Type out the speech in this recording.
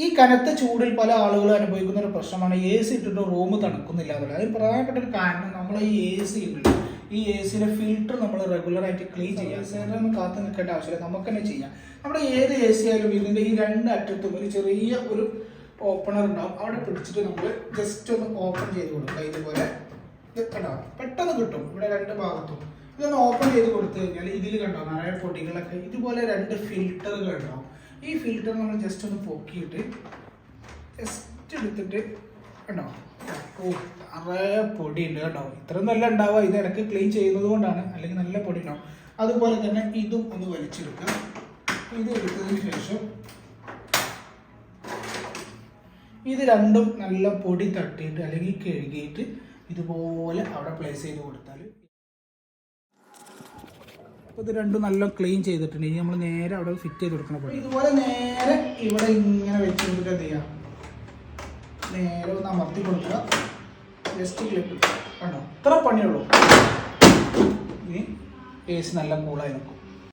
ഈ കനത്ത ചൂടിൽ പല ആളുകളും അനുഭവിക്കുന്ന ഒരു പ്രശ്നമാണ് എ സി ഇട്ടിട്ട് റൂം തണുക്കുന്നില്ല എന്നുള്ളത്. അതിന് പ്രധാനപ്പെട്ട ഒരു കാരണം നമ്മൾ ഈ എ സി ഉണ്ട്, ഈ എ സിയുടെ ഫിൽറ്റർ നമ്മൾ റെഗുലറായിട്ട് ക്ലീൻ ചെയ്യാം. സേറൊന്നും കാത്തു നിൽക്കേണ്ട ആവശ്യമില്ല, നമുക്ക് തന്നെ ചെയ്യാം. നമ്മുടെ ഏത് എ സി ആയാലും ഇതിൻ്റെ ഈ രണ്ട് അറ്റത്തും ഒരു ചെറിയ ഒരു ഓപ്പണർ ഉണ്ടാവും. അവിടെ പിടിച്ചിട്ട് നമ്മൾ ജസ്റ്റ് ഒന്ന് ഓപ്പൺ ചെയ്ത് കൊടുക്കുക. ഇതുപോലെ ഉണ്ടാവും, പെട്ടെന്ന് കിട്ടും. ഇവിടെ രണ്ട് ഭാഗത്തും ഇതൊന്ന് ഓപ്പൺ ചെയ്ത് കൊടുത്തു കഴിഞ്ഞാൽ ഇതിൽ കണ്ടോ നിറയെ പൊടികളൊക്കെ. ഇതുപോലെ രണ്ട് ഫിൽറ്ററുകൾ ഉണ്ടാവും. ഈ ഫിൽറ്റർ നമ്മൾ ജസ്റ്റ് ഒന്ന് പൊക്കിയിട്ട് ജസ്റ്റ് എടുത്തിട്ട് കണ്ടോ, ഓ നിറയെ പൊടി ഉണ്ട് കേട്ടോ. ഇത്ര നല്ല ഉണ്ടാവുക ഇത് ഇടയ്ക്ക് ക്ലീൻ ചെയ്യുന്നത് കൊണ്ടാണ്, അല്ലെങ്കിൽ നല്ല പൊടി ഉണ്ടാവും. അതുപോലെ തന്നെ ഇതും ഒന്ന് വലിച്ചെടുക്കുക. ഇത് എടുത്തതിന് ശേഷം ഇത് രണ്ടും നല്ല പൊടി തട്ടിയിട്ട് അല്ലെങ്കിൽ കഴുകിയിട്ട് ഇതുപോലെ അവിടെ പ്ലേസ് ചെയ്ത് കൊടുത്താൽ, അപ്പോൾ ഇത് രണ്ടും നല്ല ക്ലീൻ ചെയ്തിട്ടുണ്ട്. ഇനി നമ്മൾ നേരെ അവിടെ ഫിറ്റ് ചെയ്ത് കൊടുക്കണം. അപ്പോൾ ഇതുപോലെ നേരെ ഇവിടെ ഇങ്ങനെ വെച്ച് കൊടുത്തിട്ട് എന്ത് ചെയ്യുക, നേരെ ഒന്ന് അമർത്തി കൊടുക്കുക. ജസ്റ്റ് ക്ലിപ്പ് കണ്ടോ, ഇത്ര പണിയുള്ളൂ. ഇനി എ സി നല്ല കൂളായി നിൽക്കും.